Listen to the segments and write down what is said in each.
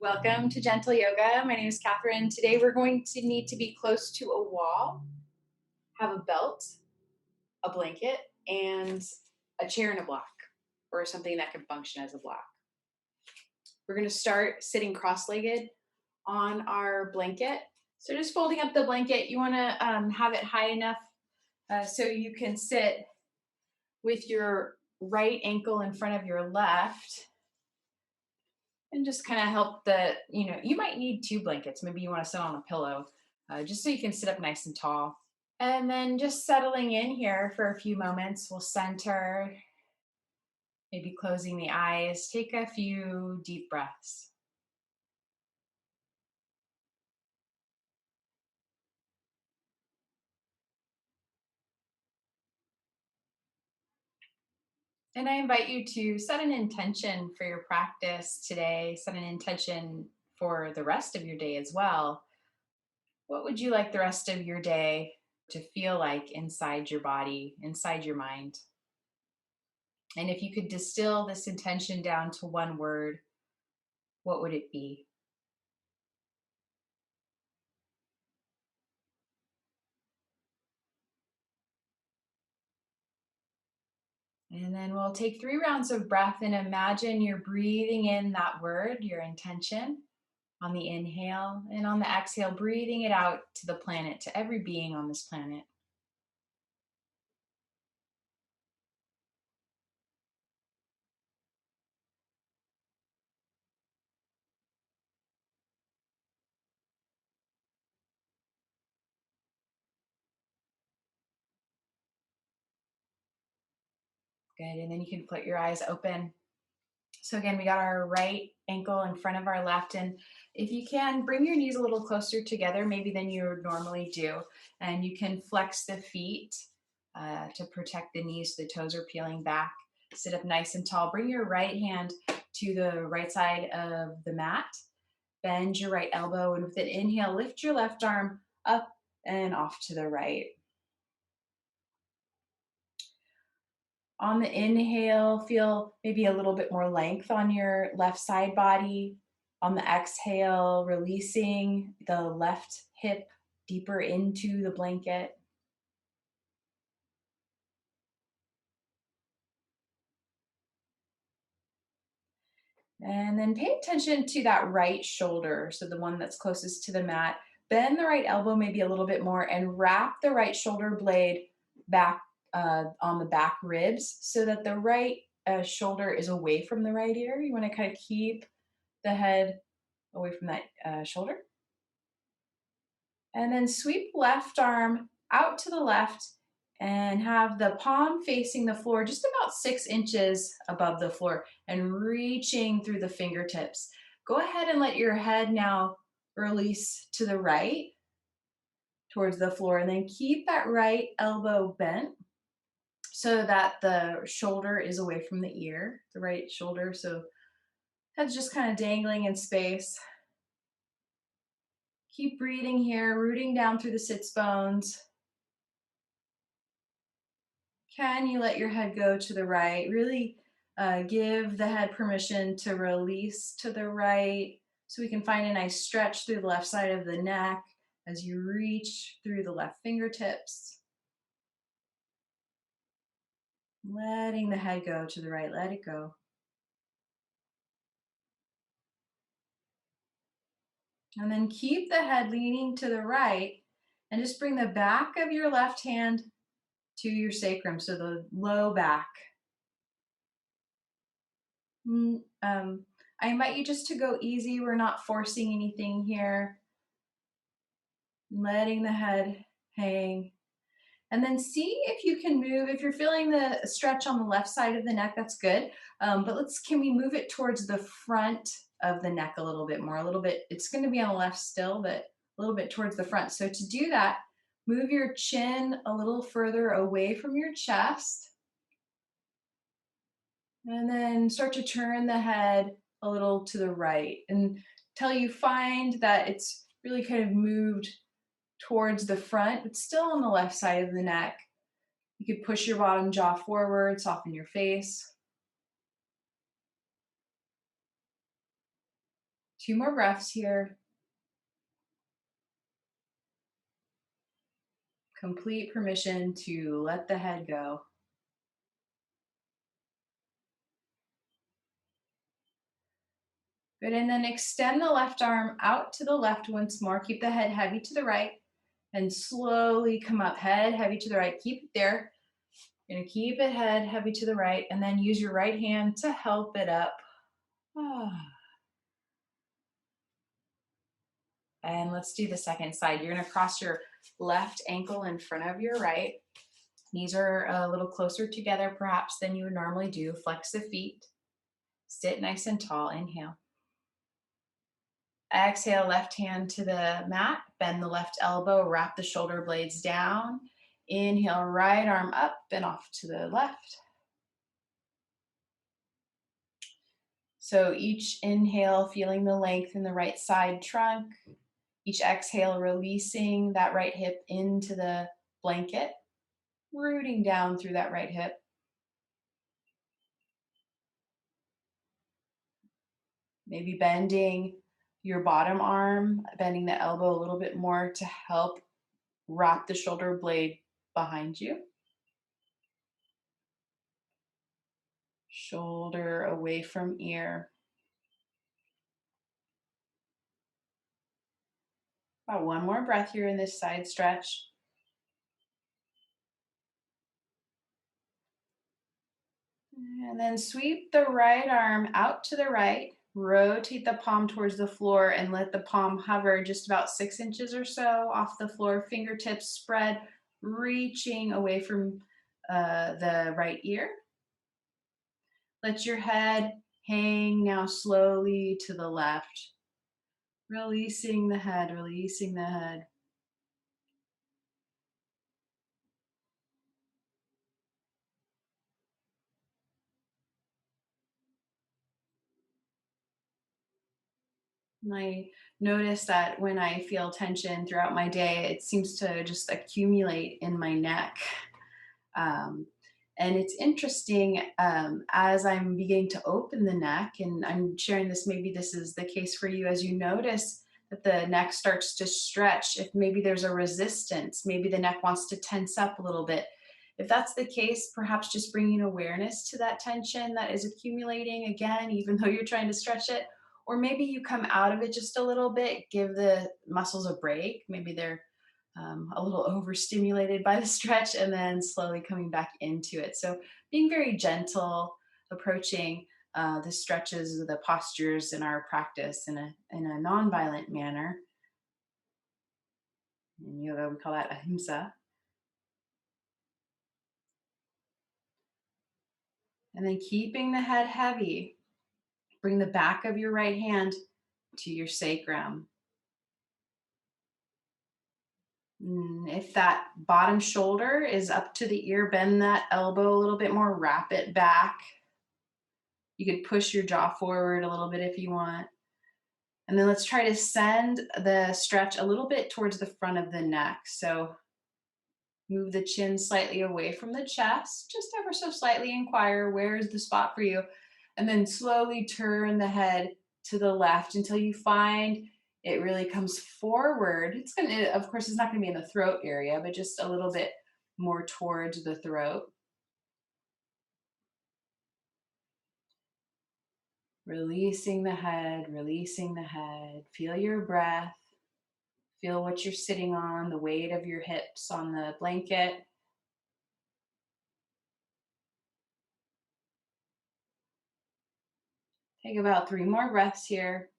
Welcome to Gentle Yoga. My name is Katherine. Today we're going to need to be close to a wall, have a belt, a blanket, and a chair and a block, or something that can function as a block. We're going to start sitting cross-legged on our blanket. So just folding up the blanket, you want to have it high enough so you can sit with your right ankle in front of your left. And just kind of help you might need two blankets. Maybe you want to sit on a pillow just so you can sit up nice and tall. And then just settling in here for a few moments, we'll center, maybe closing the eyes. Take a few deep breaths. And I invite you to set an intention for your practice today, set an intention for the rest of your day as well. What would you like the rest of your day to feel like inside your body, inside your mind? And if you could distill this intention down to one word, what would it be? And then we'll take 3 rounds of breath and imagine you're breathing in that word, your intention, on the inhale, and on the exhale, breathing it out to the planet, to every being on this planet. Good. And then you can put your eyes open. So again, we got our right ankle in front of our left. And if you can, bring your knees a little closer together, maybe than you would normally do. And you can flex the feet to protect the knees so the toes are peeling back. Sit up nice and tall. Bring your right hand to the right side of the mat. Bend your right elbow. And with an inhale, lift your left arm up and off to the right. On the inhale, feel maybe a little bit more length on your left side body. On the exhale, releasing the left hip deeper into the blanket. And then pay attention to that right shoulder, so the one that's closest to the mat. Bend the right elbow maybe a little bit more and wrap the right shoulder blade back on the back ribs so that the right shoulder is away from the right ear. You want to kind of keep the head away from that shoulder. And then sweep left arm out to the left and have the palm facing the floor just about 6 inches above the floor and reaching through the fingertips. Go ahead and let your head now release to the right towards the floor, and then keep that right elbow bent so that the shoulder is away from the ear, the right shoulder. So head's just kind of dangling in space. Keep breathing here, rooting down through the sits bones. Can you let your head go to the right? Really give the head permission to release to the right so we can find a nice stretch through the left side of the neck as you reach through the left fingertips. Letting the head go to the right, let it go. And then keep the head leaning to the right and just bring the back of your left hand to your sacrum, so the low back. I invite you just to go easy. We're not forcing anything here. Letting the head hang. And then see if you can move. If you're feeling the stretch on the left side of the neck, that's good. But can we move it towards the front of the neck a little bit more? A little bit, it's going to be on the left still, but a little bit towards the front. So to do that, move your chin a little further away from your chest. And then start to turn the head a little to the right until you find that it's really kind of moved towards the front, but still on the left side of the neck. You could push your bottom jaw forward, soften your face. 2 more breaths here. Complete permission to let the head go. Good, and then extend the left arm out to the left once more. Keep the head heavy to the right and slowly come up, head heavy to the right. Keep it there. You're gonna keep it head heavy to the right and then use your right hand to help it up. And let's do the second side. You're gonna cross your left ankle in front of your right. Knees are a little closer together perhaps than you would normally do. Flex the feet. Sit nice and tall. Inhale. Exhale, left hand to the mat. Bend the left elbow. Wrap the shoulder blades down. Inhale, right arm up and off to the left. So each inhale, feeling the length in the right side trunk. Each exhale, releasing that right hip into the blanket, rooting down through that right hip. Maybe bending your bottom arm, bending the elbow a little bit more to help wrap the shoulder blade behind you. Shoulder away from ear. About one more breath here in this side stretch. And then sweep the right arm out to the right. Rotate the palm towards the floor and let the palm hover just about 6 inches or so off the floor. Fingertips spread, reaching away from the right ear. Let your head hang now slowly to the left. Releasing the head, releasing the head. And I notice that when I feel tension throughout my day, it seems to just accumulate in my neck. Um, and it's interesting as I'm beginning to open the neck, and I'm sharing this, maybe this is the case for you, as you notice that the neck starts to stretch. If maybe there's a resistance, maybe the neck wants to tense up a little bit. If that's the case, perhaps just bringing awareness to that tension that is accumulating again, even though you're trying to stretch it. Or maybe you come out of it just a little bit, give the muscles a break. Maybe they're a little overstimulated by the stretch and then slowly coming back into it. So being very gentle, approaching the stretches, the postures in our practice in a non-violent manner. In yoga, we call that ahimsa. And then keeping the head heavy, bring the back of your right hand to your sacrum. If that bottom shoulder is up to the ear, bend that elbow a little bit more, wrap it back. You could push your jaw forward a little bit if you want. And then let's try to send the stretch a little bit towards the front of the neck. So move the chin slightly away from the chest, just ever so slightly. Inquire, where is the spot for you? And then slowly turn the head to the left until you find it really comes forward. It's gonna, of course, it's not gonna be in the throat area, but just a little bit more towards the throat. Releasing the head, releasing the head. Feel your breath. Feel what you're sitting on, the weight of your hips on the blanket. Take about 3 more breaths here.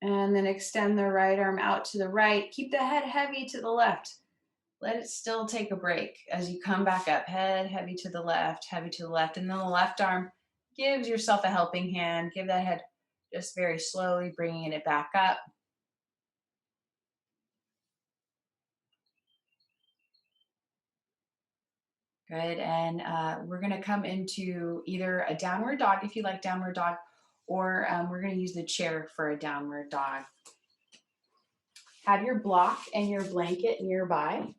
And then extend the right arm out to the right. Keep the head heavy to the left. Let it still take a break as you come back up. Head heavy to the left, heavy to the left. And then the left arm gives yourself a helping hand. Give that head just very slowly, bringing it back up. Good. And we're going to come into either a downward dog, if you like downward dog, or we're going to use the chair for a downward dog. Have your block and your blanket nearby.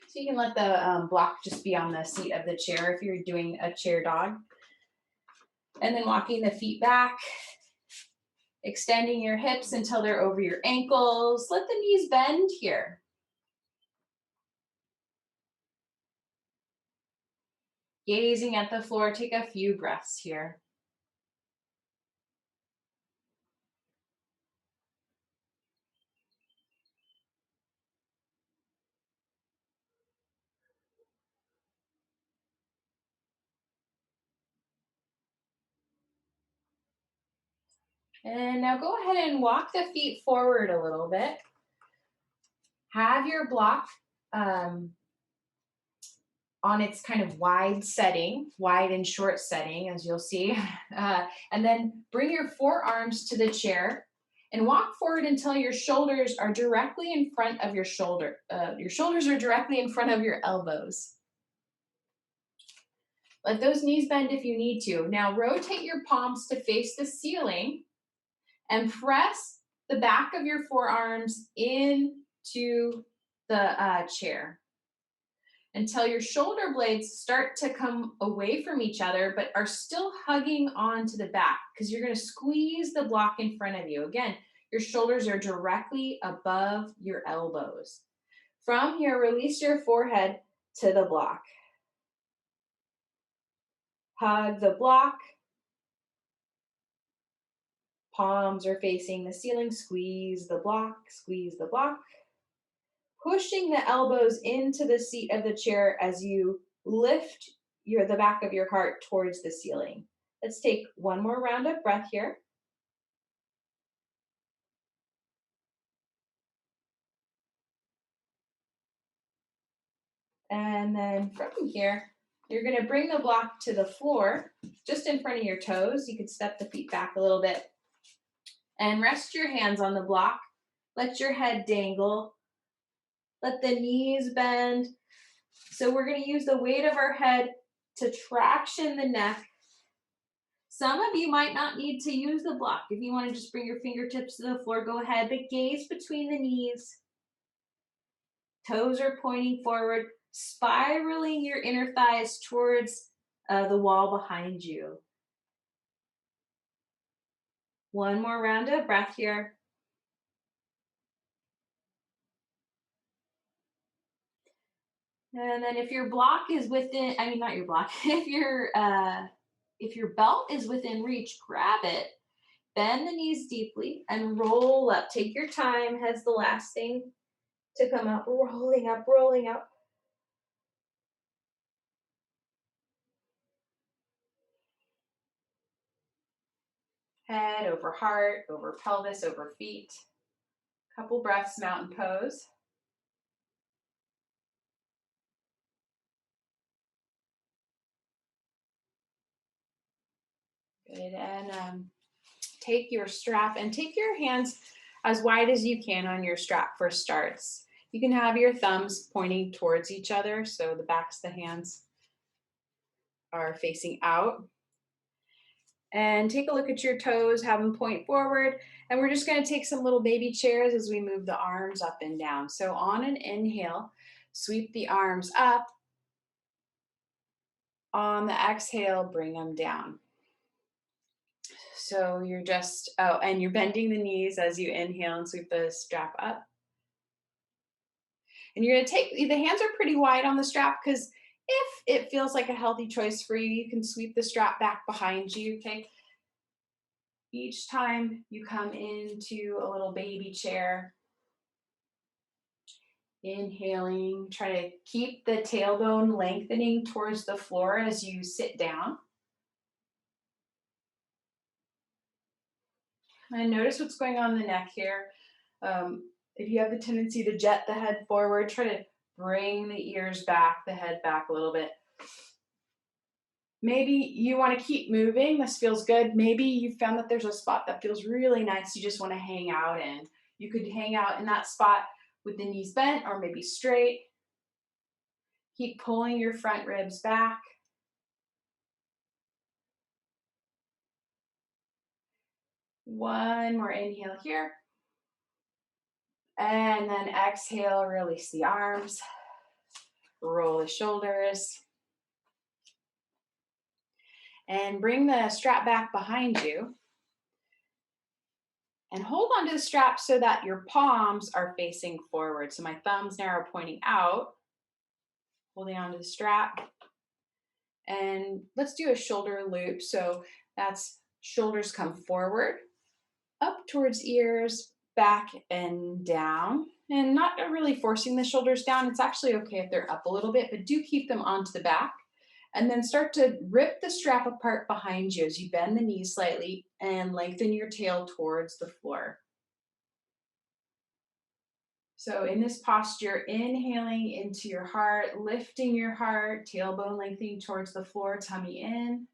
So you can let the block just be on the seat of the chair if you're doing a chair dog. And then walking the feet back, extending your hips until they're over your ankles. Let the knees bend here. Gazing at the floor, take a few breaths here. And now go ahead and walk the feet forward a little bit. Have your block on its kind of wide setting, wide and short setting, as you'll see. And then bring your forearms to the chair and walk forward until your shoulders are directly in front of your shoulder. Your shoulders are directly in front of your elbows. Let those knees bend if you need to. Now rotate your palms to face the ceiling and press the back of your forearms into the chair until your shoulder blades start to come away from each other, but are still hugging onto the back, because you're going to squeeze the block in front of you. Again, your shoulders are directly above your elbows. From here, release your forehead to the block. Hug the block. Palms are facing the ceiling. Squeeze the block, squeeze the block. Pushing the elbows into the seat of the chair as you lift the back of your heart towards the ceiling. Let's take one more round of breath here. And then from here, you're going to bring the block to the floor, just in front of your toes. You could step the feet back a little bit and rest your hands on the block. Let your head dangle. Let the knees bend. So we're going to use the weight of our head to traction the neck. Some of you might not need to use the block. If you want to just bring your fingertips to the floor, go ahead, but gaze between the knees. Toes are pointing forward, spiraling your inner thighs towards the wall behind you. One more round of breath here. And then if your block is within, not your block, if your belt is within reach, grab it, bend the knees deeply and roll up. Take your time, head's the last thing to come up, rolling up, rolling up. Head over heart, over pelvis, over feet. Couple breaths, mountain pose. Good, and take your strap and take your hands as wide as you can on your strap for starts. You can have your thumbs pointing towards each other, so the backs of the hands are facing out. And take a look at your toes, have them point forward, and we're just going to take some little baby chairs as we move the arms up and down. So on an inhale, sweep the arms up. On the exhale, bring them down. So you're just, and you're bending the knees as you inhale and sweep the strap up. And you're going to take, the hands are pretty wide on the strap, because if it feels like a healthy choice for you, you can sweep the strap back behind you, okay? Each time you come into a little baby chair, inhaling, try to keep the tailbone lengthening towards the floor as you sit down. And notice what's going on in the neck here. If you have the tendency to jet the head forward, try to bring the ears back, the head back a little bit. Maybe you want to keep moving. This feels good. Maybe you found that there's a spot that feels really nice you just want to hang out in. You could hang out in that spot with the knees bent or maybe straight. Keep pulling your front ribs back. One more inhale here. And then exhale, release the arms, roll the shoulders. And bring the strap back behind you. And hold on to the strap so that your palms are facing forward. So my thumbs now are pointing out, holding onto the strap. And let's do a shoulder loop. So that's shoulders come forward, up towards ears, back and down. And not really forcing the shoulders down. It's actually okay if they're up a little bit, but do keep them onto the back. And then start to rip the strap apart behind you as you bend the knees slightly and lengthen your tail towards the floor. So in this posture, inhaling into your heart, lifting your heart, tailbone lengthening towards the floor, tummy in.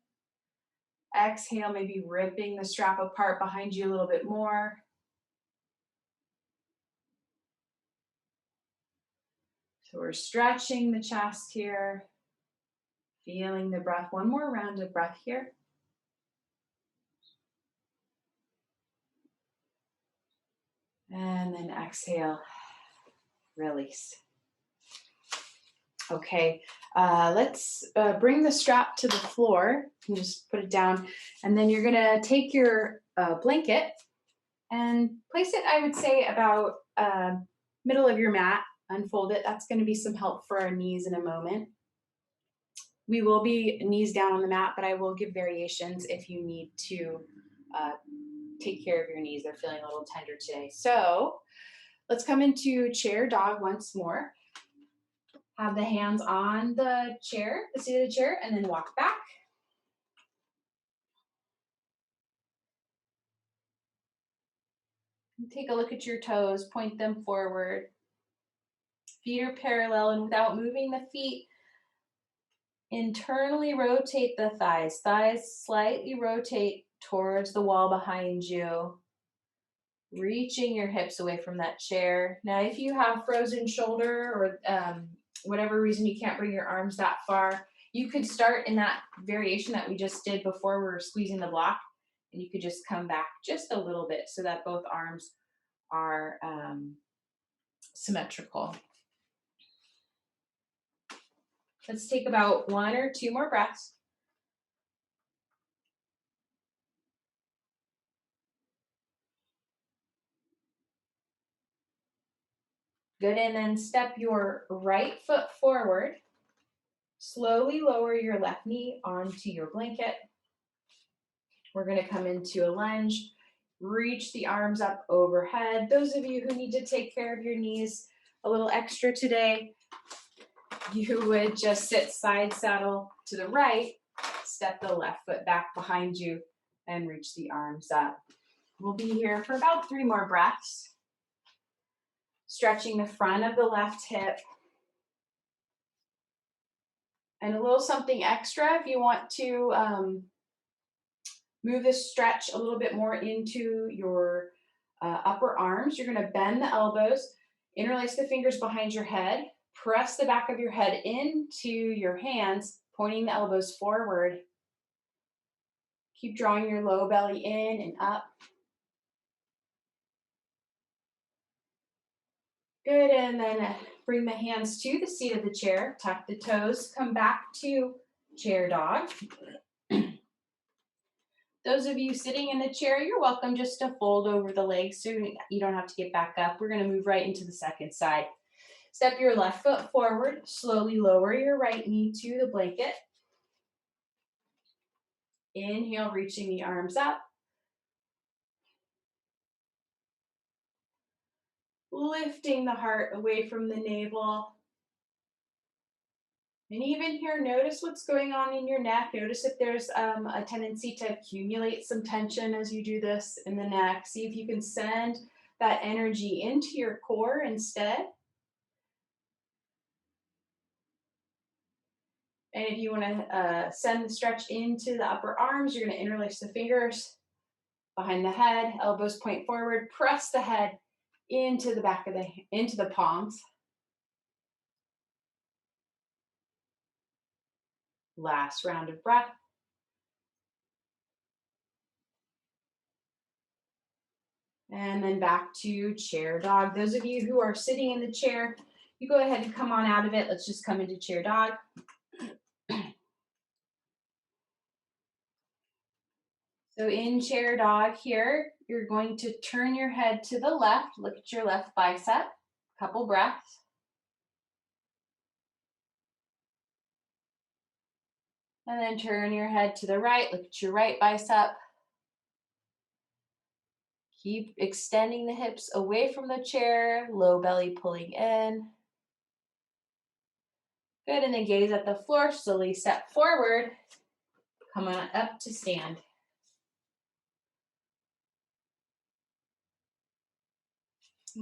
Exhale, maybe ripping the strap apart behind you a little bit more. So we're stretching the chest here, feeling the breath. One more round of breath here. And then exhale, release. Okay, let's bring the strap to the floor and just put it down. And then you're gonna take your blanket and place it, I would say, about middle of your mat. Unfold it. That's gonna be some help for our knees in a moment. We will be knees down on the mat, but I will give variations if you need to take care of your knees. They're feeling a little tender today. So let's come into chair dog once more. Have the hands on the chair, the seat of the chair, and then walk back. Take a look at your toes, point them forward. Feet are parallel, and without moving the feet, internally rotate the thighs. Thighs slightly rotate towards the wall behind you, reaching your hips away from that chair. Now, if you have frozen shoulder or whatever reason you can't bring your arms that far, you could start in that variation that we just did before we were squeezing the block, and you could just come back just a little bit so that both arms are symmetrical. Let's take about 1 or 2 more breaths. Good, and then step your right foot forward. Slowly lower your left knee onto your blanket. We're gonna come into a lunge. Reach the arms up overhead. Those of you who need to take care of your knees a little extra today, you would just sit side saddle to the right, step the left foot back behind you, and reach the arms up. We'll be here for about 3 more breaths. Stretching the front of the left hip. And a little something extra if you want to move this stretch a little bit more into your upper arms. You're going to bend the elbows, interlace the fingers behind your head, press the back of your head into your hands, pointing the elbows forward. Keep drawing your low belly in and up. Good, and then bring the hands to the seat of the chair, tuck the toes, come back to chair dog. Those of you sitting in the chair, you're welcome just to fold over the legs so you don't have to get back up. We're gonna move right into the second side. Step your left foot forward, slowly lower your right knee to the blanket. Inhale, reaching the arms up. Lifting the heart away from the navel. And even here, notice what's going on in your neck. Notice if there's a tendency to accumulate some tension as you do this in the neck. See if you can send that energy into your core instead. And if you want to send the stretch into the upper arms, you're going to interlace the fingers behind the head, elbows point forward, press the head into the back of into the palms. Last round of breath. And then back to chair dog. Those of you who are sitting in the chair, you go ahead and come on out of it. Let's just come into chair dog. So in chair dog here, you're going to turn your head to the left. Look at your left bicep. Couple breaths. And then turn your head to the right. Look at your right bicep. Keep extending the hips away from the chair, low belly pulling in. Good, and then gaze at the floor, slowly step forward. Come on up to stand.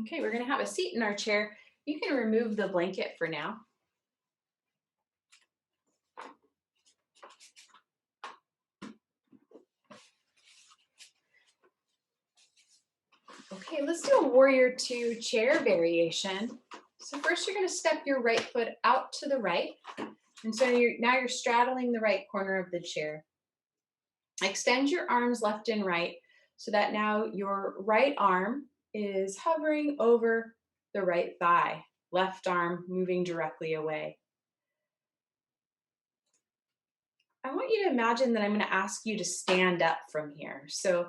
Okay, we're gonna have a seat in our chair. You can remove the blanket for now. Okay, let's do a warrior two chair variation. So first you're gonna step your right foot out to the right. And so now you're straddling the right corner of the chair. Extend your arms left and right so that now your right arm is hovering over the right thigh, left arm moving directly away. I want you to imagine that I'm going to ask you to stand up from here. So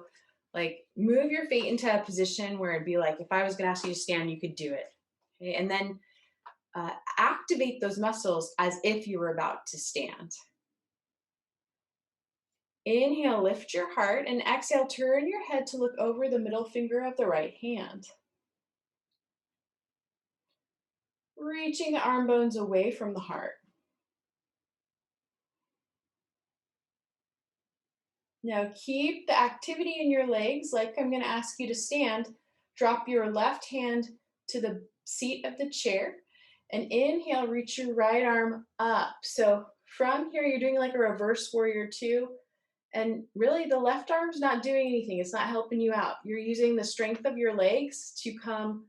like move your feet into a position where it'd be like, if I was going to ask you to stand, you could do it. Okay? And then activate those muscles as if you were about to stand. Inhale, lift your heart, and exhale, turn your head to look over the middle finger of the right hand. Reaching the arm bones away from the heart. Now keep the activity in your legs, like I'm going to ask you to stand. Drop your left hand to the seat of the chair, and inhale, reach your right arm up. So from here, you're doing like a reverse warrior two. And really, the left arm's not doing anything. It's not helping you out. You're using the strength of your legs to come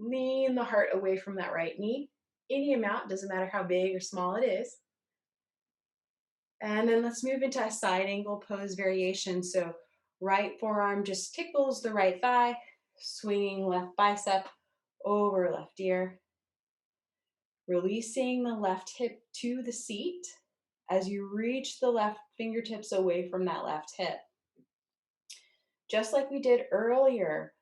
lean the heart away from that right knee. Any amount, doesn't matter how big or small it is. And then let's move into a side angle pose variation. So right forearm just tickles the right thigh, swinging left bicep over left ear. Releasing the left hip to the seat as you reach the left fingertips away from that left hip. Just like we did earlier,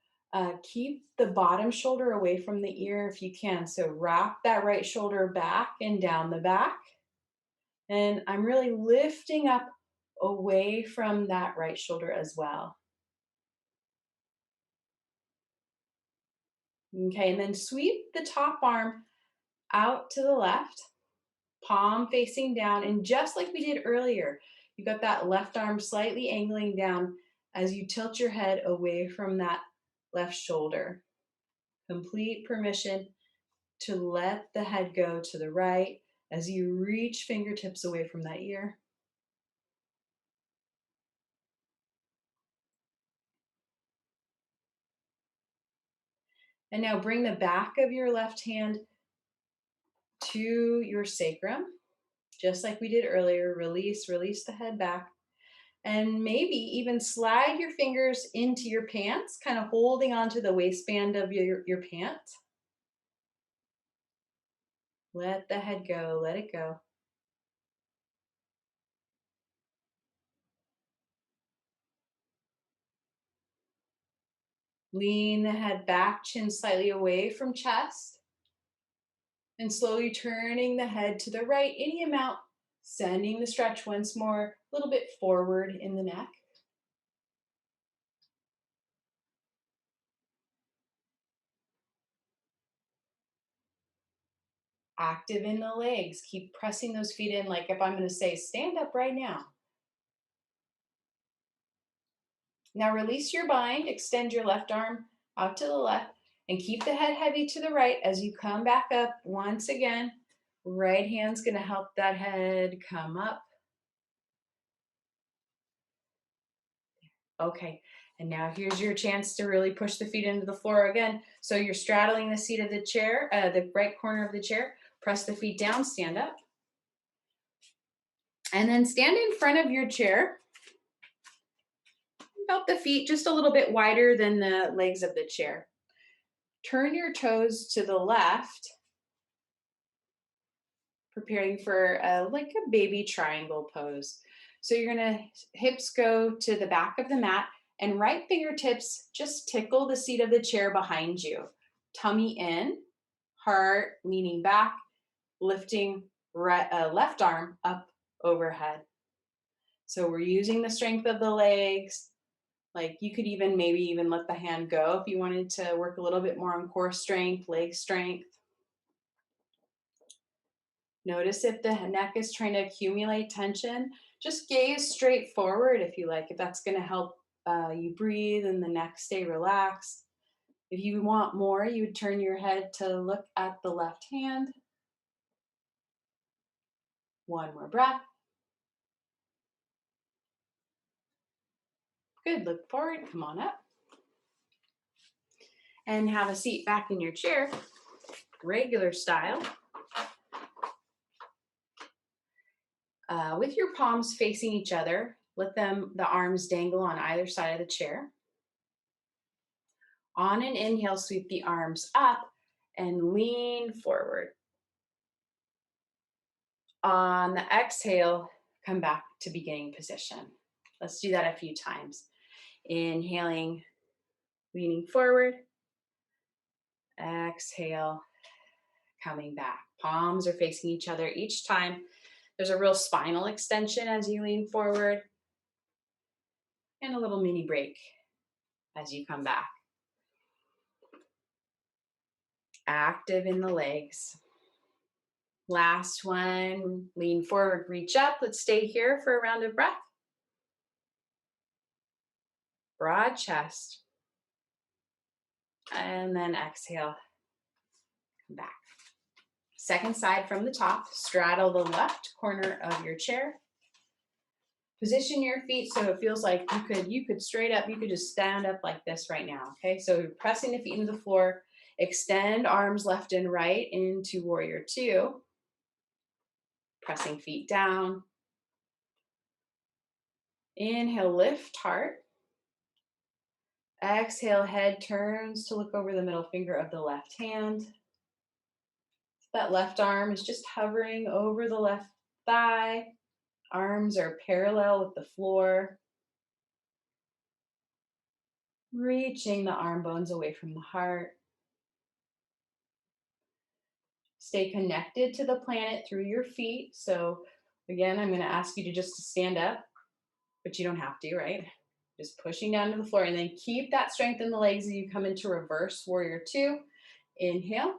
keep the bottom shoulder away from the ear if you can. So rock that right shoulder back and down the back. And I'm really lifting up away from that right shoulder as well. Okay, and then sweep the top arm out to the left, palm facing down. And just like we did earlier, you got that left arm slightly angling down as you tilt your head away from that left shoulder. Complete permission to let the head go to the right as you reach fingertips away from that ear. And now bring the back of your left hand to your sacrum, just like we did earlier. Release the head back. And maybe even slide your fingers into your pants, kind of holding onto the waistband of your pants. Let the head go, let it go. Lean the head back, chin slightly away from chest. And slowly turning the head to the right, any amount, sending the stretch once more, a little bit forward in the neck. Active in the legs, keep pressing those feet in, like if I'm going to say stand up right now. Now release your bind, extend your left arm out to the left, and keep the head heavy to the right as you come back up once again. Right hand's going to help that head come up. Okay, and now here's your chance to really push the feet into the floor again. So you're straddling the seat of the chair, the right corner of the chair. Press the feet down, stand up. And then stand in front of your chair. About the feet just a little bit wider than the legs of the chair. Turn your toes to the left, preparing for like a baby triangle pose. So you're gonna hips go to the back of the mat and right fingertips just tickle the seat of the chair behind you. Tummy in, heart leaning back, lifting left arm up overhead. So we're using the strength of the legs. Like you could even maybe even let the hand go if you wanted to work a little bit more on core strength, leg strength. Notice if the neck is trying to accumulate tension. Just gaze straight forward if you like, if that's going to help you breathe and the neck stay relaxed. If you want more, you would turn your head to look at the left hand. One more breath. Good. Look forward. Come on up. And have a seat back in your chair, regular style. With your palms facing each other, let the arms dangle on either side of the chair. On an inhale, sweep the arms up and lean forward. On the exhale, come back to beginning position. Let's do that a few times. Inhaling, leaning forward. Exhale, coming back. Palms are facing each other each time. There's a real spinal extension as you lean forward. And a little mini break as you come back. Active in the legs. Last one, lean forward, reach up. Let's stay here for a round of breath. Broad chest. And then exhale, come back. Second side from the top, straddle the left corner of your chair. Position your feet so it feels like you could straight up, you could just stand up like this right now, okay? So you're pressing the feet into the floor, extend arms left and right into warrior two. Pressing feet down. Inhale, lift heart. Exhale, head turns to look over the middle finger of the left hand. That left arm is just hovering over the left thigh. Arms are parallel with the floor. Reaching the arm bones away from the heart. Stay connected to the planet through your feet. So again, I'm going to ask you to just stand up, but you don't have to, right? Just pushing down to the floor and then keep that strength in the legs as you come into reverse warrior two. Inhale.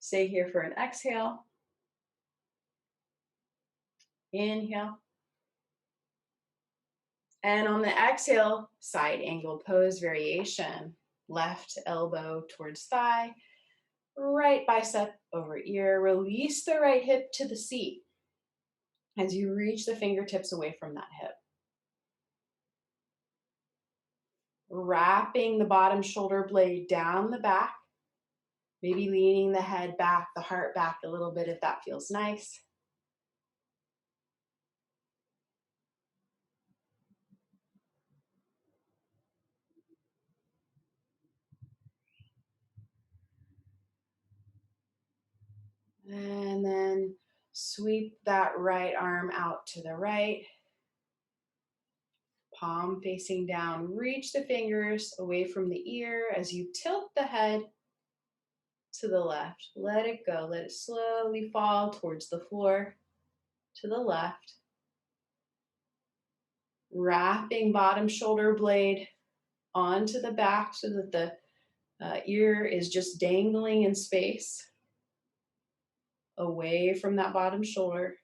Stay here for an exhale. Inhale. And on the exhale, side angle pose variation. Left elbow towards thigh, right bicep over ear. Release the right hip to the seat as you reach the fingertips away from that hip. Wrapping the bottom shoulder blade down the back, maybe leaning the head back, the heart back a little bit if that feels nice. And then sweep that right arm out to the right. Palm facing down. Reach the fingers away from the ear as you tilt the head to the left. Let it go. Let it slowly fall towards the floor to the left. Wrapping bottom shoulder blade onto the back so that the ear is just dangling in space away from that bottom shoulder.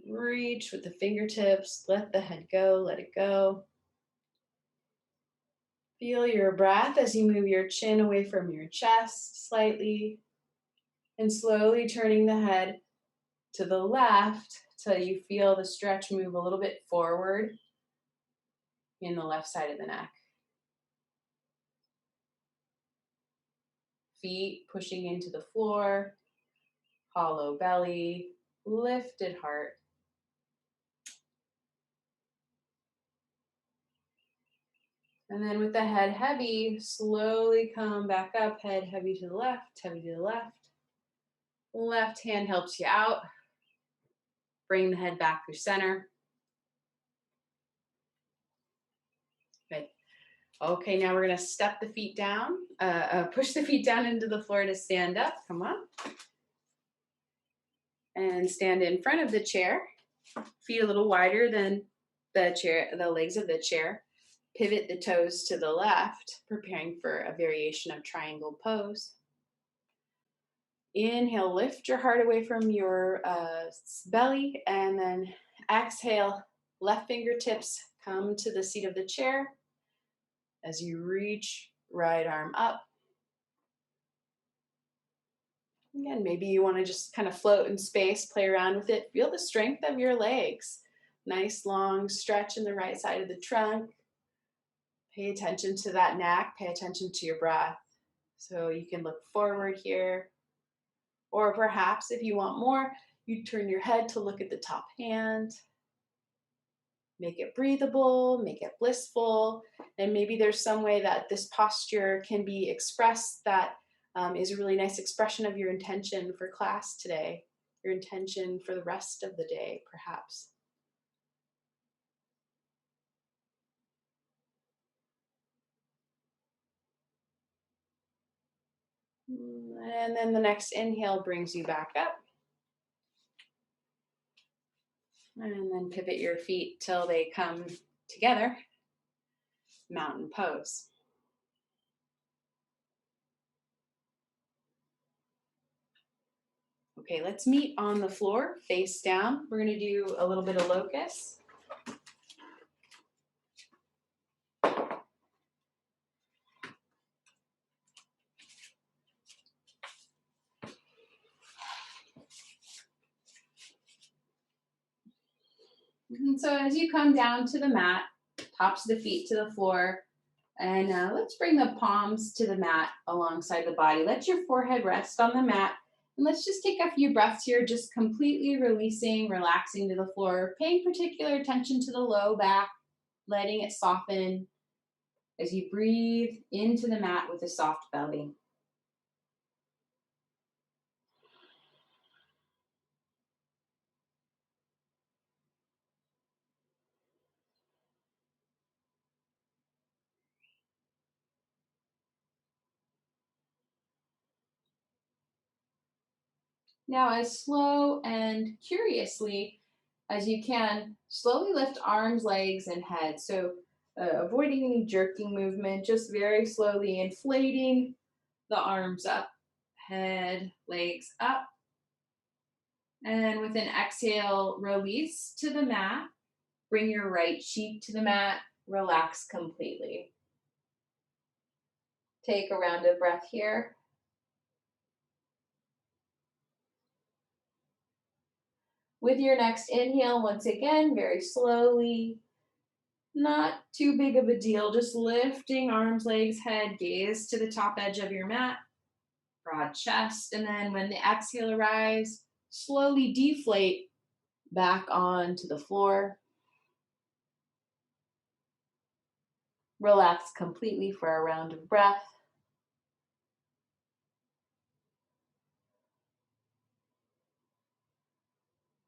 Reach with the fingertips, let the head go, let it go. Feel your breath as you move your chin away from your chest slightly and slowly turning the head to the left till you feel the stretch move a little bit forward in the left side of the neck. Feet pushing into the floor, hollow belly, lifted heart. And then with the head heavy, slowly come back up, head heavy to the left, heavy to the left. Left hand helps you out. Bring the head back through center. Good. Okay, now we're gonna step the feet down, push the feet down into the floor to stand up. Come on. And stand in front of the chair. Feet a little wider than the chair, the legs of the chair. Pivot the toes to the left, preparing for a variation of triangle pose. Inhale, lift your heart away from your belly, and then exhale, left fingertips come to the seat of the chair as you reach right arm up. Again, maybe you want to just kind of float in space, play around with it. Feel the strength of your legs. Nice long stretch in the right side of the trunk. Pay attention to that neck. Pay attention to your breath. So you can look forward here. Or perhaps if you want more, you turn your head to look at the top hand. Make it breathable, make it blissful. And maybe there's some way that this posture can be expressed that is a really nice expression of your intention for class today, your intention for the rest of the day, perhaps. And then the next inhale brings you back up. And then pivot your feet till they come together. Mountain pose. Okay, let's meet on the floor, face down. We're gonna do a little bit of locust. And so as you come down to the mat, tops of the feet to the floor, and let's bring the palms to the mat alongside the body. Let your forehead rest on the mat. And let's just take a few breaths here, just completely releasing, relaxing to the floor, paying particular attention to the low back, letting it soften as you breathe into the mat with a soft belly. Now, as slow and curiously as you can, slowly lift arms, legs, and head. So avoiding any jerking movement, just very slowly inflating the arms up, head, legs up. And with an exhale, release to the mat. Bring your right cheek to the mat. Relax completely. Take a round of breath here. With your next inhale, once again, very slowly, not too big of a deal, just lifting arms, legs, head, gaze to the top edge of your mat, broad chest, and then when the exhale arrives, slowly deflate back onto the floor. Relax completely for a round of breath.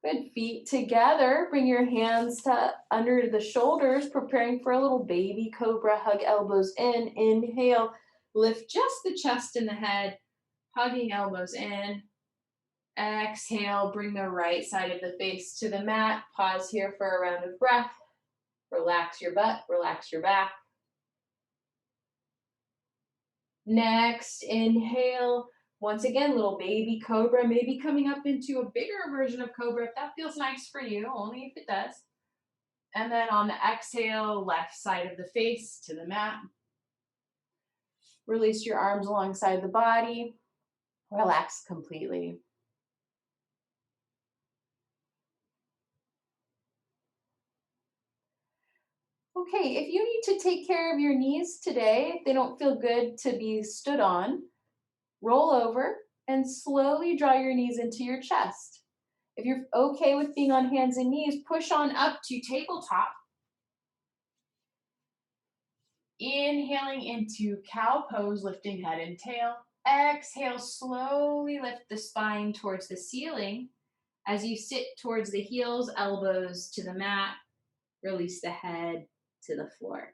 Good, feet together. Bring your hands to under the shoulders, preparing for a little baby cobra. Hug elbows in. Inhale, lift just the chest and the head, hugging elbows in. Exhale, bring the right side of the face to the mat. Pause here for a round of breath. Relax your butt, relax your back. Next, inhale. Once again, little baby cobra, maybe coming up into a bigger version of cobra if that feels nice for you, only if it does. And then on the exhale, left side of the face to the mat. Release your arms alongside the body. Relax completely. Okay, if you need to take care of your knees today, if they don't feel good to be stood on, roll over and slowly draw your knees into your chest. If you're okay with being on hands and knees, push on up to tabletop. Inhaling into cow pose, lifting head and tail. Exhale, slowly lift the spine towards the ceiling. As you sit towards the heels, elbows to the mat, release the head to the floor.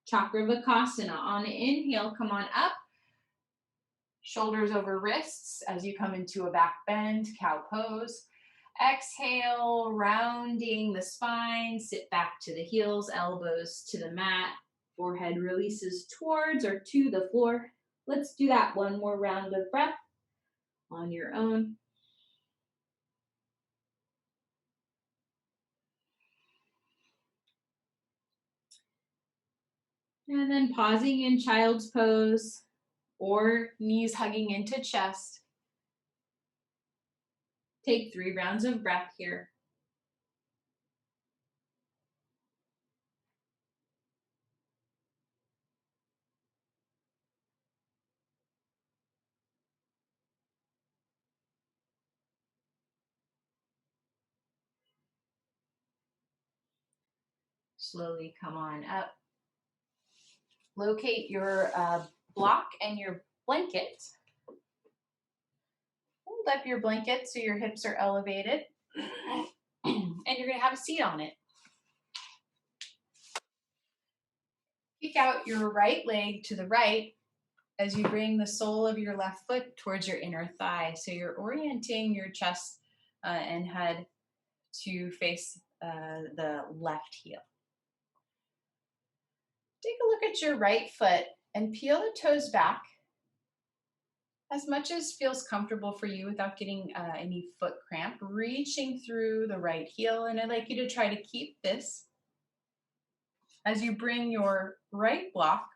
Chakravakasana. On inhale, come on up. Shoulders over wrists as you come into a back bend, cow pose. Exhale, rounding the spine, sit back to the heels, elbows to the mat, forehead releases towards or to the floor. Let's do that one more round of breath on your own. And then pausing in child's pose or knees hugging into chest. Take 3 rounds of breath here. Slowly come on up. Locate your block and your blanket. Hold up your blanket so your hips are elevated. And you're going to have a seat on it. Kick out your right leg to the right as you bring the sole of your left foot towards your inner thigh. So you're orienting your chest and head to face the left heel. Take a look at your right foot and peel the toes back as much as feels comfortable for you without getting any foot cramp, reaching through the right heel. And I'd like you to try to keep this as you bring your right block,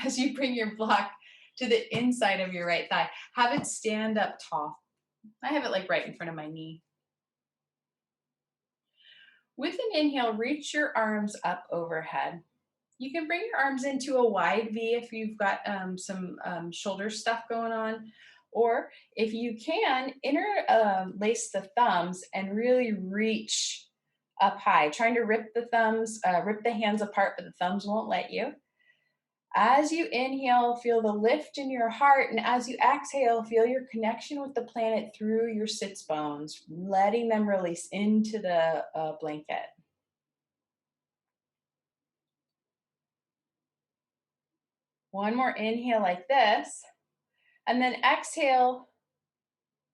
as you bring your block to the inside of your right thigh. Have it stand up tall. I have it like right in front of my knee. With an inhale, reach your arms up overhead. You can bring your arms into a wide V if you've got some shoulder stuff going on. Or if you can, interlace the thumbs and really reach up high, trying to rip the hands apart, but the thumbs won't let you. As you inhale, feel the lift in your heart, and as you exhale, feel your connection with the planet through your sits bones, letting them release into the blanket. One more inhale like this, and then exhale,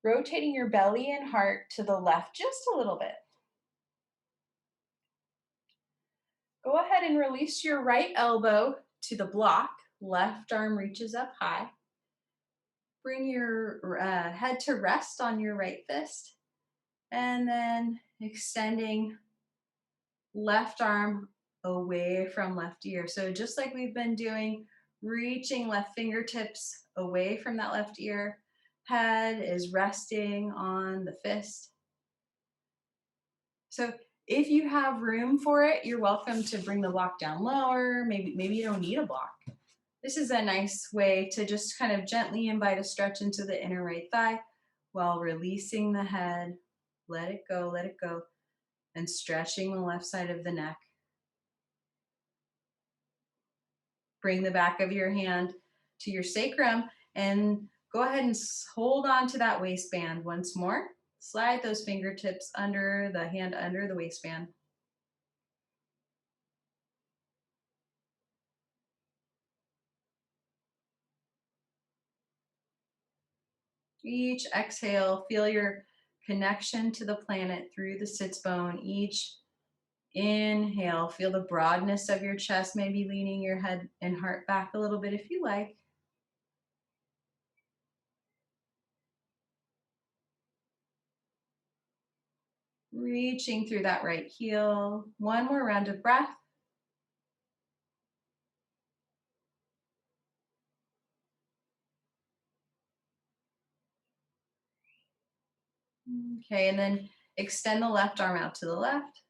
rotating your belly and heart to the left just a little bit. Go ahead and release your right elbow to the block. Left arm reaches up high. Bring your head to rest on your right fist. And then extending left arm away from left ear. So just like we've been doing, reaching left fingertips away from that left ear. Head is resting on the fist. So if you have room for it, you're welcome to bring the block down lower. Maybe you don't need a block. This is a nice way to just kind of gently invite a stretch into the inner right thigh while releasing the head. Let it go, and stretching the left side of the neck. Bring the back of your hand to your sacrum and go ahead and hold on to that waistband once more. Slide those fingertips under the hand, under the waistband. Each exhale, feel your connection to the planet through the sits bone. Each inhale, feel the broadness of your chest, maybe leaning your head and heart back a little bit if you like. Reaching through that right heel. One more round of breath. Okay, and then extend the left arm out to the left.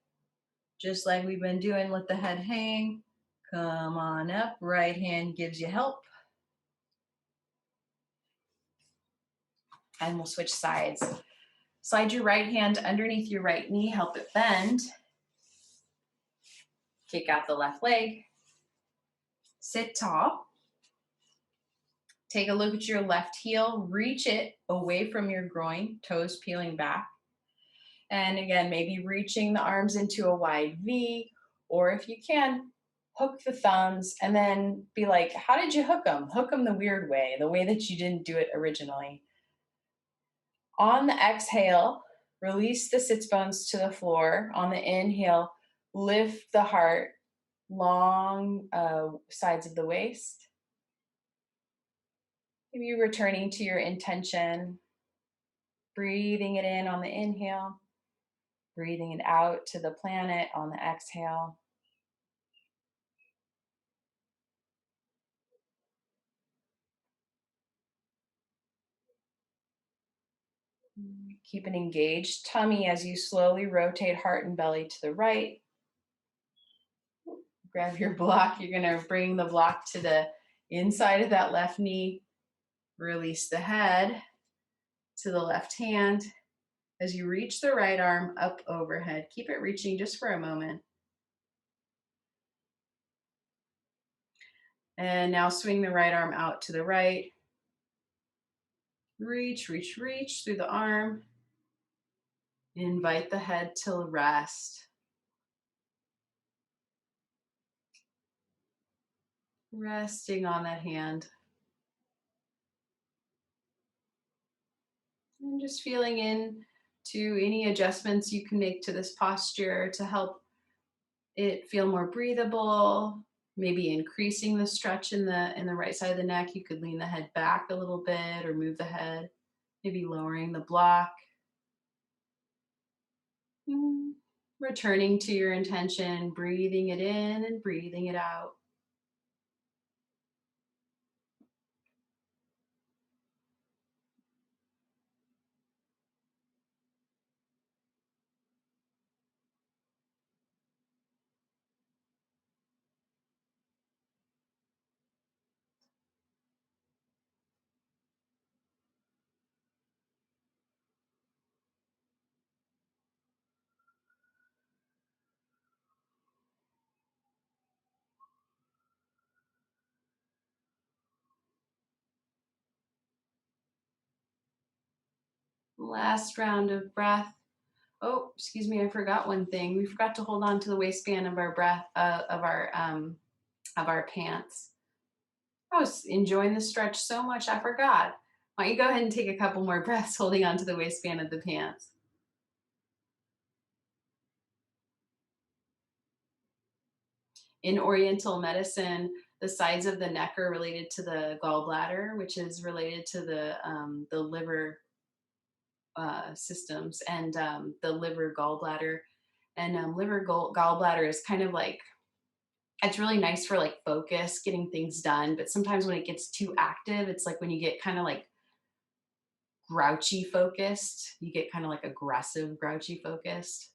Just like we've been doing, let the head hang. Come on up, right hand gives you help. And we'll switch sides. Slide your right hand underneath your right knee, help it bend. Kick out the left leg. Sit tall. Take a look at your left heel. Reach it away from your groin, toes peeling back. And again, maybe reaching the arms into a wide V, or if you can, hook the thumbs and then be like, how did you hook them? Hook them the weird way, the way that you didn't do it originally. On the exhale, release the sits bones to the floor. On the inhale, lift the heart, long sides of the waist. Maybe returning to your intention, breathing it in on the inhale, breathing it out to the planet on the exhale. Keep an engaged tummy as you slowly rotate heart and belly to the right. Grab your block. You're going to bring the block to the inside of that left knee. Release the head to the left hand as you reach the right arm up overhead. Keep it reaching just for a moment. And now swing the right arm out to the right. Reach, reach, reach through the arm. Invite the head to rest. Resting on that hand. And just feeling in to any adjustments you can make to this posture to help it feel more breathable. Maybe increasing the stretch in the right side of the neck. You could lean the head back a little bit or move the head. Maybe lowering the block. Returning to your intention, breathing it in and breathing it out. Last round of breath. Oh, excuse me, I forgot one thing. We forgot to hold on to the waistband of our breath, of our pants. I was enjoying the stretch so much, I forgot. Why don't you go ahead and take a couple more breaths holding onto the waistband of the pants. In Oriental medicine, the sides of the neck are related to the gallbladder, which is related to the liver systems, and the liver gallbladder. And liver gallbladder is kind of like, it's really nice for like focus, getting things done. But sometimes when it gets too active, it's like when you get kind of like grouchy focused, you get kind of like aggressive grouchy focused.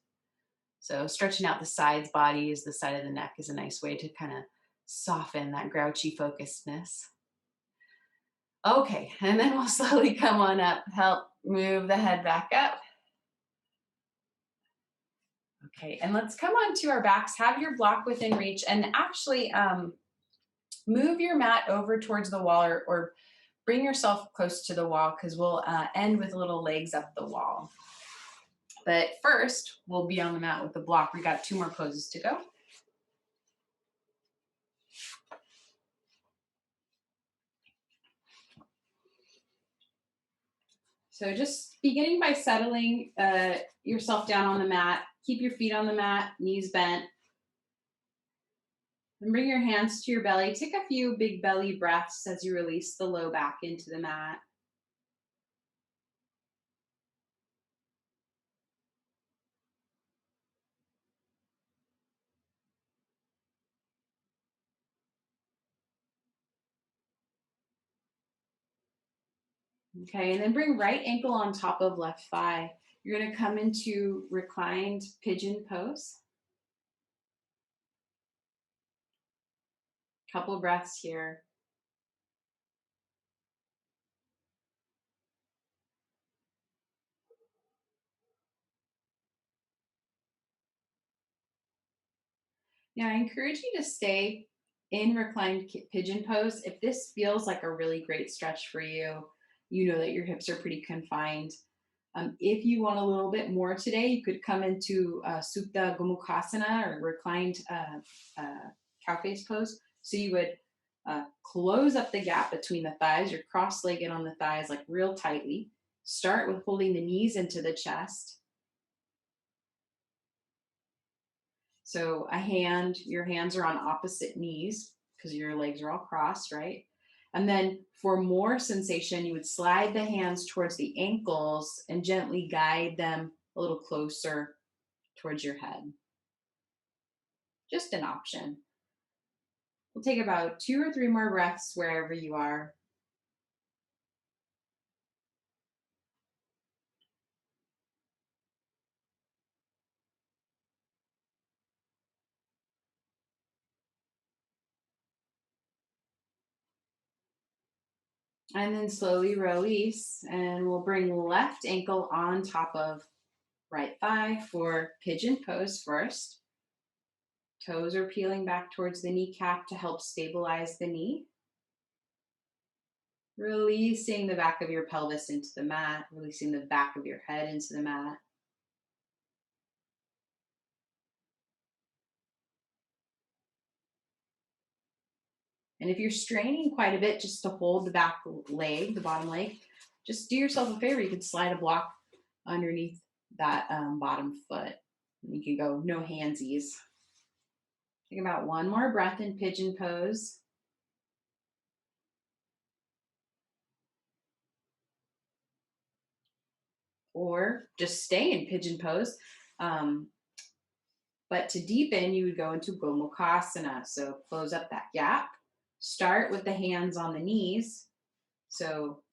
So stretching out the sides, bodies, the side of the neck is a nice way to kind of soften that grouchy focusedness. Okay, and then we'll slowly come on up, help move the head back up. Okay, and let's come on to our backs, have your block within reach, and actually move your mat over towards the wall, or bring yourself close to the wall, because we'll end with little legs up the wall. But first, we'll be on the mat with the block. We got 2 more poses to go. So just beginning by settling yourself down on the mat. Keep your feet on the mat, knees bent. And bring your hands to your belly. Take a few big belly breaths as you release the low back into the mat. Okay, and then bring right ankle on top of left thigh. You're going to come into reclined pigeon pose. Couple breaths here. Yeah, I encourage you to stay in reclined pigeon pose. If this feels like a really great stretch for you, you know that your hips are pretty confined. If you want a little bit more today, you could come into Supta Gomukhasana or reclined cow face pose. So you would close up the gap between the thighs. You're cross-legged on the thighs, like real tightly. Start with holding the knees into the chest. So your hands are on opposite knees because your legs are all crossed, right? And then for more sensation, you would slide the hands towards the ankles and gently guide them a little closer towards your head. Just an option. We'll take about 2 or 3 more breaths wherever you are. And then slowly release, and we'll bring left ankle on top of right thigh for pigeon pose first. Toes are peeling back towards the kneecap to help stabilize the knee. Releasing the back of your pelvis into the mat, releasing the back of your head into the mat. And if you're straining quite a bit just to hold the back leg, the bottom leg, just do yourself a favor. You could slide a block underneath that bottom foot. You can go no handsies. Take about 1 more breath in pigeon pose. Or just stay in pigeon pose. But to deepen, you would go into Gomukhasana. So close up that gap. Start with the hands on the knees. So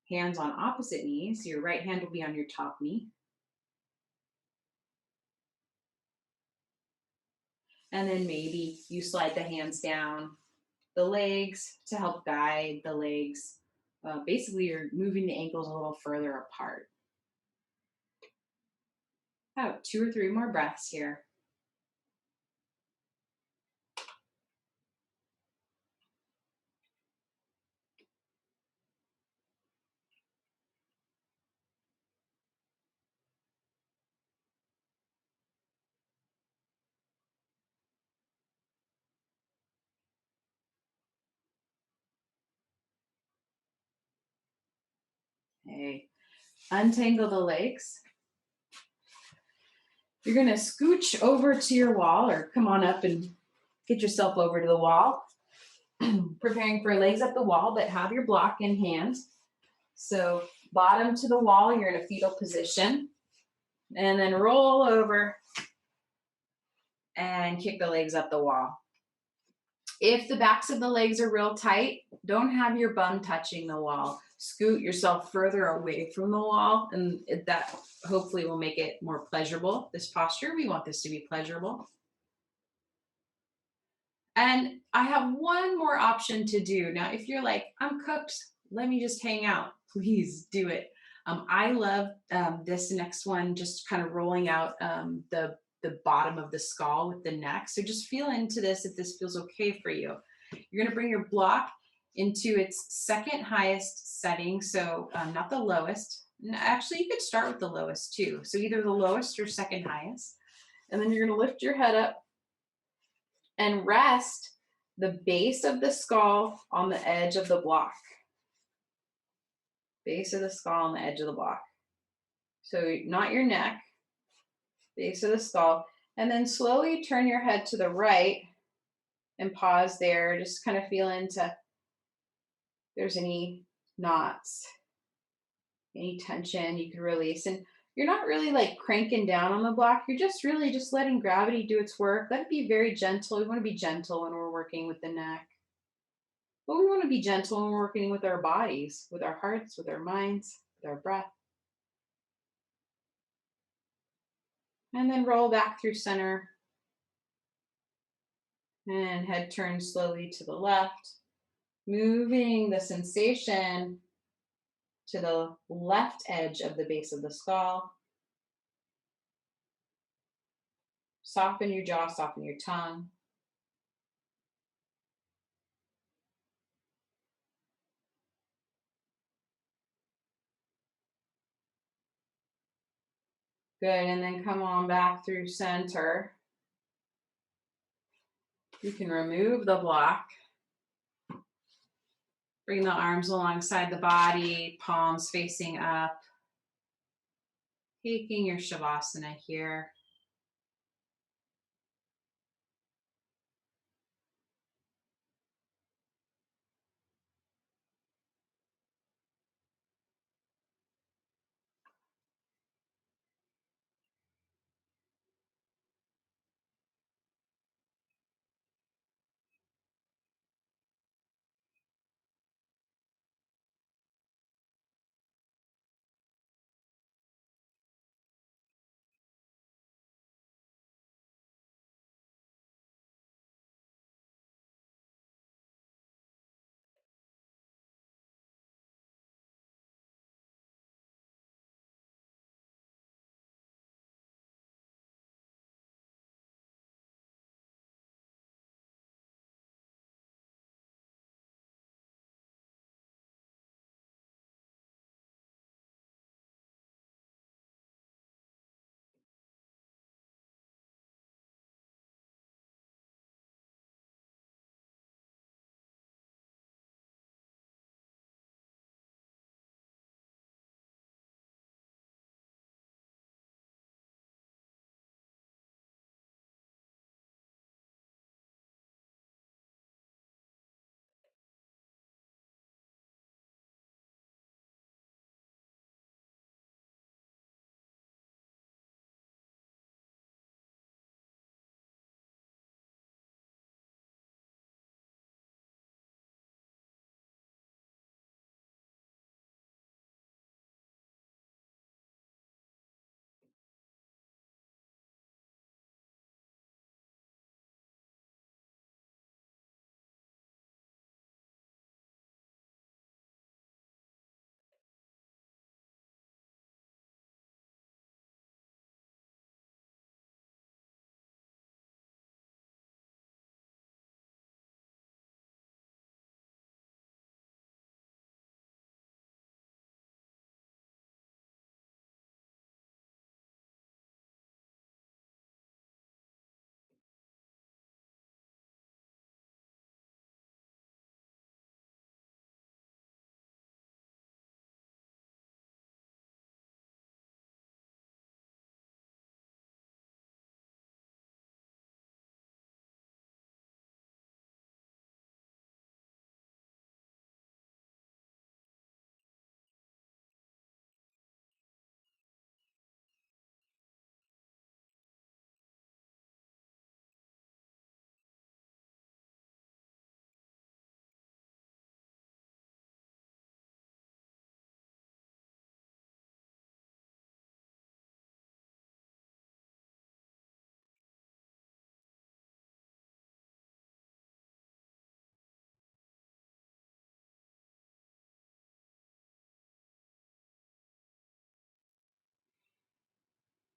hands on opposite knees. Your right hand will be on your top knee. And then maybe you slide the hands down the legs to help guide the legs. Basically, you're moving the ankles a little further apart. About 2 or 3 more breaths here. Okay. Untangle the legs. You're going to scooch over to your wall or come on up and get yourself over to the wall. Preparing for legs up the wall, but have your block in hand. So bottom to the wall, you're in a fetal position. And then roll over and kick the legs up the wall. If the backs of the legs are real tight, don't have your bum touching the wall. Scoot yourself further away from the wall, and that hopefully will make it more pleasurable. This posture, we want this to be pleasurable. And I have one more option to do. Now, if you're like, I'm cooked, let me just hang out, please do it. I love this next one, just kind of rolling out the bottom of the skull with the neck. So just feel into this if this feels okay for you. You're gonna bring your block into its second highest setting, so not the lowest. Actually, you could start with the lowest too. So either the lowest or second highest. And then you're gonna lift your head up and rest the base of the skull on the edge of the block. Base of the skull on the edge of the block. So not your neck, base of the skull. And then slowly turn your head to the right and pause there. Just kind of feel into if there's any knots, any tension you can release. And you're not really like cranking down on the block. You're just really just letting gravity do its work. Let it be very gentle. We want to be gentle when we're working with the neck. But we want to be gentle when we're working with our bodies, with our hearts, with our minds, with our breath. And then roll back through center. And head turns slowly to the left. Moving the sensation to the left edge of the base of the skull. Soften your jaw, soften your tongue. Good, and then come on back through center. You can remove the block. Bring the arms alongside the body, palms facing up. Taking your Shavasana here.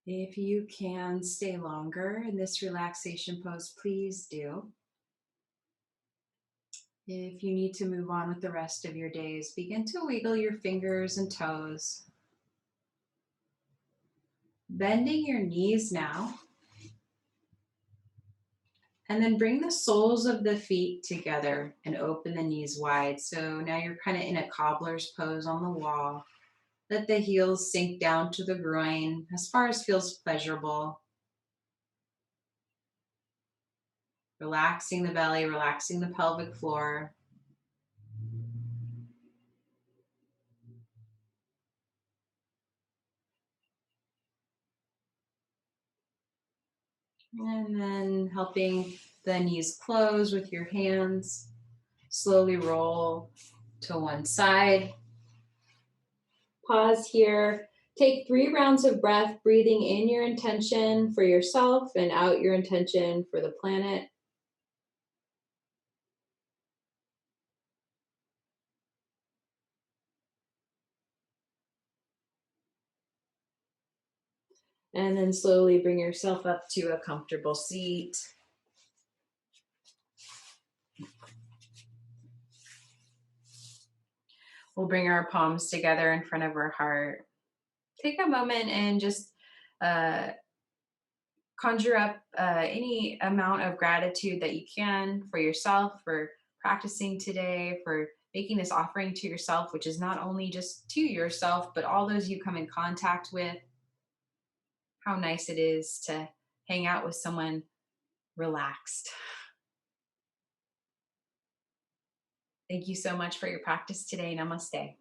If you can stay longer in this relaxation pose, please do. If you need to move on with the rest of your days, begin to wiggle your fingers and toes. Bending your knees now. And then bring the soles of the feet together and open the knees wide. So now you're kind of in a cobbler's pose on the wall. Let the heels sink down to the groin as far as feels pleasurable. Relaxing the belly, relaxing the pelvic floor. And then helping the knees close with your hands. Slowly roll to one side. Pause here. Take 3 rounds of breath, breathing in your intention for yourself and out your intention for the planet. And then slowly bring yourself up to a comfortable seat. We'll bring our palms together in front of our heart. Take a moment and just uh, conjure up any amount of gratitude that you can for yourself, for practicing today, for making this offering to yourself, which is not only just to yourself, but all those you come in contact with. How nice it is to hang out with someone relaxed. Thank you so much for your practice today. Namaste.